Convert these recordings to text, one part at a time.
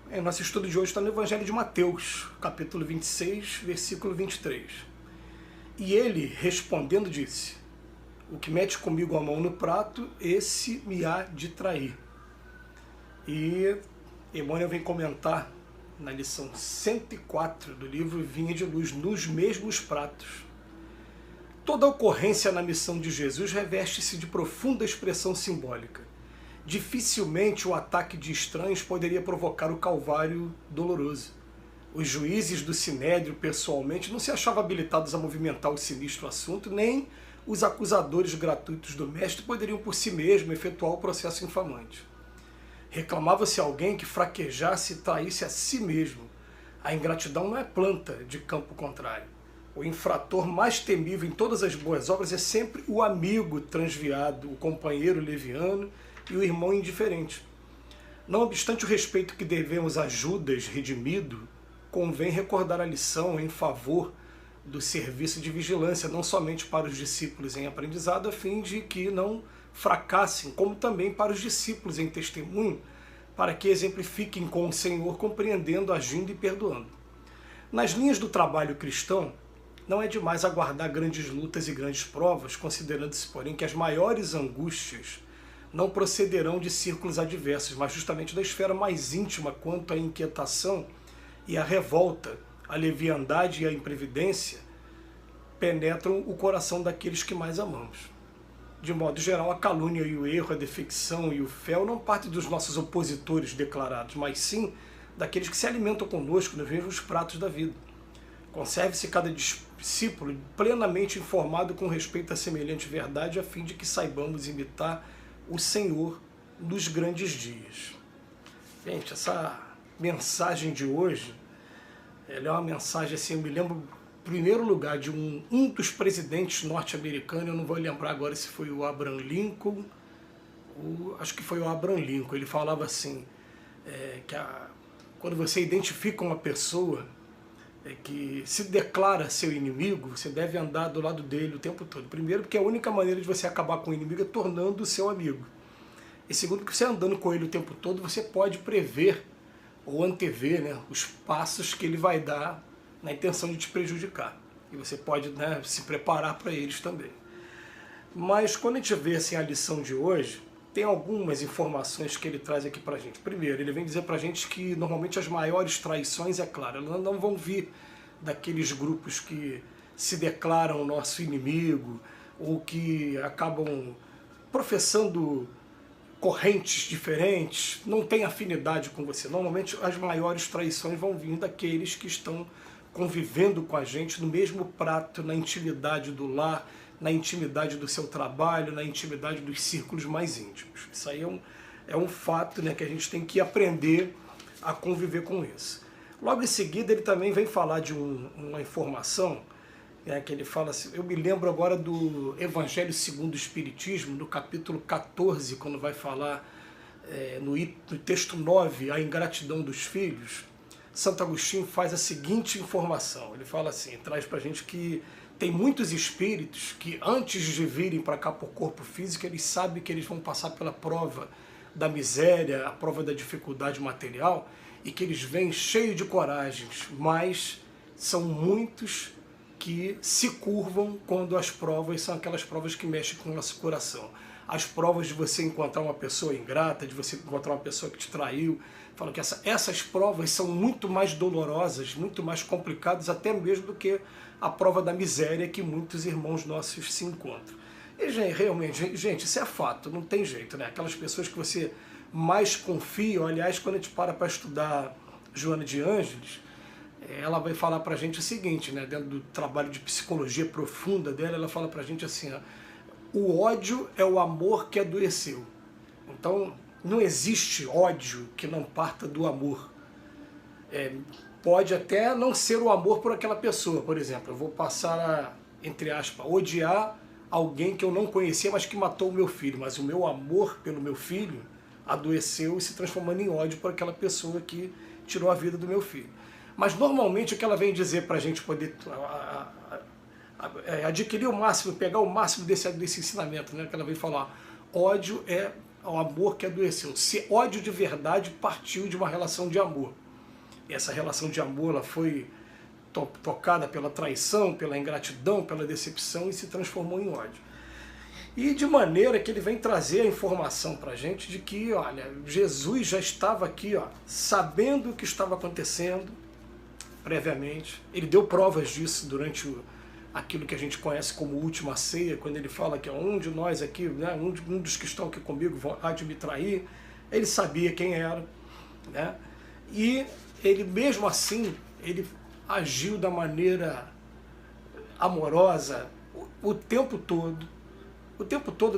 Nosso estudo de hoje está no Evangelho de Mateus, capítulo 26, versículo 23. E ele, respondendo, disse: o que mete comigo a mão no prato, esse me há de trair. E Emmanuel vem comentar na lição 104 do livro Vinha de Luz, nos mesmos pratos. Toda ocorrência na missão de Jesus reveste-se de profunda expressão simbólica. Dificilmente o ataque de estranhos poderia provocar o calvário doloroso. Os juízes do Sinédrio, pessoalmente, não se achavam habilitados a movimentar o sinistro assunto, nem os acusadores gratuitos do mestre poderiam por si mesmos efetuar o processo infamante. Reclamava-se alguém que fraquejasse e traísse a si mesmo. A ingratidão não é planta de campo contrário. O infrator mais temível em todas as boas obras é sempre o amigo transviado, o companheiro leviano e o irmão indiferente. Não obstante o respeito que devemos a Judas redimido, convém recordar a lição em favor do serviço de vigilância, não somente para os discípulos em aprendizado, a fim de que não fracassem, como também para os discípulos em testemunho, para que exemplifiquem com o Senhor, compreendendo, agindo e perdoando. Nas linhas do trabalho cristão, não é demais aguardar grandes lutas e grandes provas, considerando-se, porém, que as maiores angústias não procederão de círculos adversos, mas justamente da esfera mais íntima quanto à inquietação e à revolta, a leviandade e a imprevidência penetram o coração daqueles que mais amamos. De modo geral, a calúnia e o erro, a defecção e o fel não partem dos nossos opositores declarados, mas sim daqueles que se alimentam conosco nos mesmos pratos da vida. Conserve-se cada discípulo plenamente informado com respeito à semelhante verdade, a fim de que saibamos imitar o Senhor nos grandes dias. Gente, essa mensagem de hoje, ela é uma mensagem assim, eu me lembro, em primeiro lugar, de um dos presidentes norte-americanos, eu não vou lembrar agora se foi o Abraham Lincoln, acho que foi o Abraham Lincoln. Ele falava assim, quando você identifica uma pessoa que se declara seu inimigo, você deve andar do lado dele o tempo todo. Primeiro, porque a única maneira de você acabar com o inimigo é tornando o seu amigo. E segundo, que você andando com ele o tempo todo, você pode prever ou antever, né, os passos que ele vai dar na intenção de te prejudicar. E você pode, né, se preparar para eles também. Mas quando a gente vê assim, a lição de hoje, tem algumas informações que ele traz aqui para a gente. Primeiro, ele vem dizer para a gente que normalmente as maiores traições, é claro, elas não vão vir daqueles grupos que se declaram nosso inimigo ou que acabam professando correntes diferentes, não tem afinidade com você. Normalmente as maiores traições vão vir daqueles que estão convivendo com a gente no mesmo prato, na intimidade do lar, na intimidade do seu trabalho, na intimidade dos círculos mais íntimos. Isso aí é um fato, né, que a gente tem que aprender a conviver com isso. Logo em seguida ele também vem falar de uma informação, que ele fala assim, eu me lembro agora do Evangelho segundo o Espiritismo, no capítulo 14, quando vai falar no texto 9, a ingratidão dos filhos. Santo Agostinho faz a seguinte informação, ele fala assim, traz pra gente que tem muitos espíritos que antes de virem para cá por corpo físico, eles sabem que eles vão passar pela prova da miséria, a prova da dificuldade material, e que eles vêm cheios de coragens, mas são muitos que se curvam quando as provas são aquelas provas que mexem com o nosso coração. As provas de você encontrar uma pessoa ingrata, de você encontrar uma pessoa que te traiu, falam que essas provas são muito mais dolorosas, muito mais complicadas, até mesmo do que a prova da miséria que muitos irmãos nossos se encontram. E realmente, gente, isso é fato, não tem jeito, né? Aquelas pessoas que você mais confia, aliás, quando a gente para estudar Joana de Ângeles, ela vai falar pra gente o seguinte, né? Dentro do trabalho de psicologia profunda dela, ela fala pra gente assim, ó, o ódio é o amor que adoeceu. Então, não existe ódio que não parta do amor. Pode até não ser o amor por aquela pessoa, por exemplo. Eu vou passar a, entre aspas, odiar alguém que eu não conhecia, mas que matou o meu filho. Mas o meu amor pelo meu filho adoeceu e se transformando em ódio por aquela pessoa que tirou a vida do meu filho. Mas normalmente o que ela vem dizer para a gente poder adquirir o máximo, pegar o máximo desse ensinamento, né? Que ela vem falar, ódio é ao amor que adoeceu. Se ódio de verdade partiu de uma relação de amor. E essa relação de amor ela foi tocada pela traição, pela ingratidão, pela decepção e se transformou em ódio. E de maneira que ele vem trazer a informação para a gente de que, olha, Jesus já estava aqui, ó, sabendo o que estava acontecendo previamente. Ele deu provas disso durante aquilo que a gente conhece como última ceia, quando ele fala que um de nós aqui, né, um dos que estão aqui comigo há de me trair. Ele sabia quem era, né? E ele mesmo assim, ele agiu da maneira amorosa o tempo todo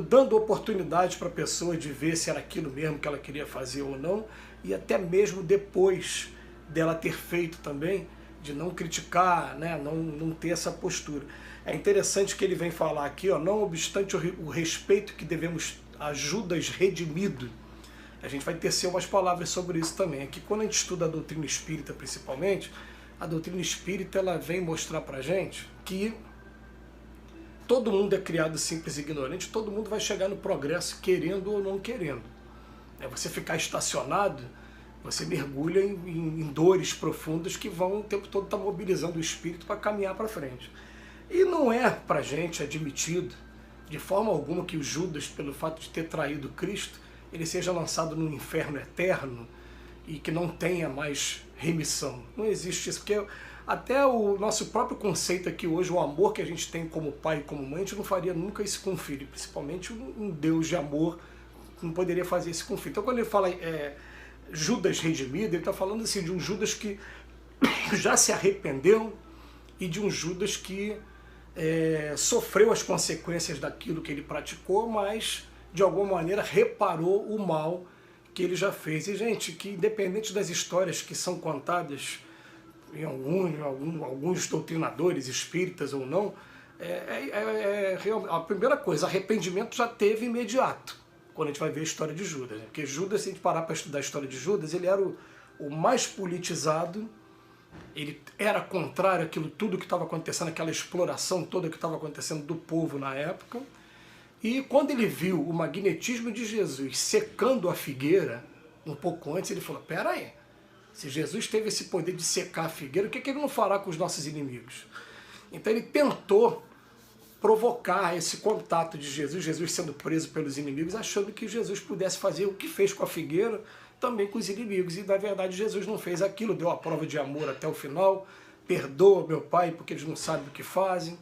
dando oportunidade para a pessoa de ver se era aquilo mesmo que ela queria fazer ou não, e até mesmo depois dela ter feito também, de não criticar, né, não ter essa postura. É interessante que ele vem falar aqui, ó, não obstante o respeito que devemos a Judas redimido. A gente vai tecer umas palavras sobre isso também. Aqui, quando a gente estuda a doutrina espírita, principalmente, a doutrina espírita ela vem mostrar pra gente que todo mundo é criado simples e ignorante, todo mundo vai chegar no progresso querendo ou não querendo. Você ficar estacionado, você mergulha em dores profundas que vão o tempo todo estar mobilizando o espírito para caminhar para frente. E não é pra gente admitido, de forma alguma, que o Judas, pelo fato de ter traído Cristo, ele seja lançado num inferno eterno e que não tenha mais remissão. Não existe isso, porque até o nosso próprio conceito aqui hoje, o amor que a gente tem como pai e como mãe, a gente não faria nunca isso com o filho, principalmente um Deus de amor não poderia fazer isso com o filho. Então quando ele fala Judas redimido, ele está falando assim, de um Judas que já se arrependeu e de um Judas que sofreu as consequências daquilo que ele praticou, mas de alguma maneira reparou o mal que ele já fez. E, gente, que independente das histórias que são contadas em alguns doutrinadores espíritas ou não, a primeira coisa, arrependimento já teve imediato, quando a gente vai ver a história de Judas. Né? Porque Judas, se a gente parar para estudar a história de Judas, ele era o mais politizado, ele era contrário àquilo tudo que estava acontecendo, aquela exploração toda que estava acontecendo do povo na época. E quando ele viu o magnetismo de Jesus secando a figueira, um pouco antes, ele falou, pera aí, se Jesus teve esse poder de secar a figueira, o que ele não fará com os nossos inimigos? Então ele tentou provocar esse contato de Jesus, Jesus sendo preso pelos inimigos, achando que Jesus pudesse fazer o que fez com a figueira, também com os inimigos. E na verdade Jesus não fez aquilo, deu a prova de amor até o final, perdoa meu pai porque eles não sabem o que fazem,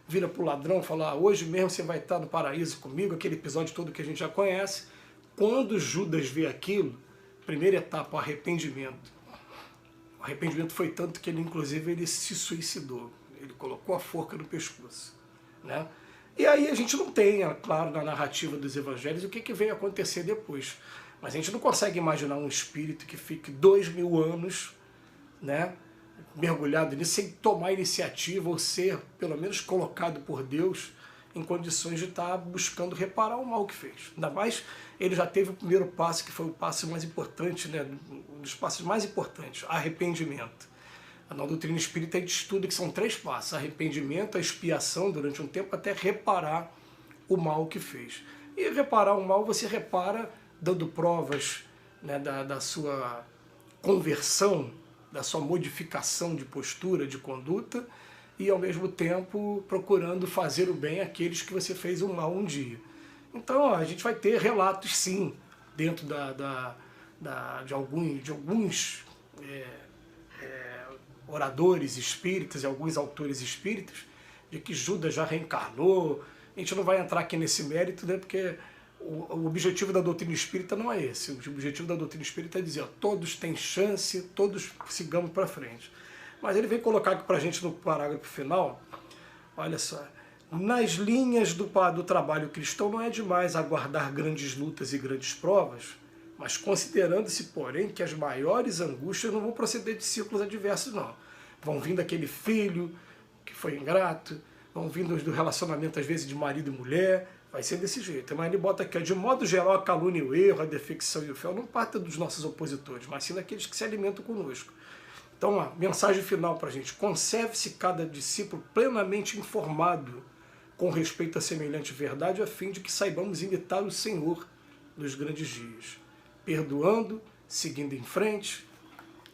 vira para o ladrão e fala, hoje mesmo você vai estar no paraíso comigo, aquele episódio todo que a gente já conhece. Quando Judas vê aquilo, primeira etapa, o arrependimento. O arrependimento foi tanto que ele, inclusive, ele se suicidou. Ele colocou a forca no pescoço. Né? E aí a gente não tem, claro, na narrativa dos evangelhos, o que veio acontecer depois. Mas a gente não consegue imaginar um espírito que fique 2000 anos, né, mergulhado nisso, sem tomar iniciativa ou ser, pelo menos, colocado por Deus em condições de estar buscando reparar o mal que fez. Ainda mais, ele já teve o primeiro passo, que foi o passo mais importante, né, um dos passos mais importantes, arrependimento. Na doutrina espírita a gente estuda que são 3 passos, arrependimento, a expiação durante um tempo, até reparar o mal que fez. E reparar o mal, você repara dando provas, né, da sua conversão, da sua modificação de postura, de conduta, e ao mesmo tempo procurando fazer o bem àqueles que você fez o mal um dia. Então a gente vai ter relatos sim, dentro de alguns oradores espíritas e alguns autores espíritas, de que Judas já reencarnou. A gente não vai entrar aqui nesse mérito, né, porque o objetivo da doutrina espírita não é esse. O objetivo da doutrina espírita é dizer, ó, todos têm chance, todos sigamos para frente. Mas ele vem colocar aqui para a gente no parágrafo final, olha só, nas linhas do trabalho cristão não é demais aguardar grandes lutas e grandes provas, mas considerando-se, porém, que as maiores angústias não vão proceder de círculos adversos, não. Vão vir daquele filho que foi ingrato, vão vir do relacionamento, às vezes, de marido e mulher, vai ser desse jeito. Mas ele bota aqui, de modo geral, a calúnia e o erro, a defecção e o fel não partem dos nossos opositores, mas sim daqueles que se alimentam conosco. Então, a mensagem final para a gente, conserve-se cada discípulo plenamente informado com respeito a semelhante verdade, a fim de que saibamos imitar o Senhor nos grandes dias, perdoando, seguindo em frente.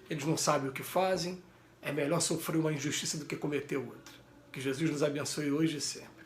Eles não sabem o que fazem, é melhor sofrer uma injustiça do que cometer outra. Que Jesus nos abençoe hoje e sempre.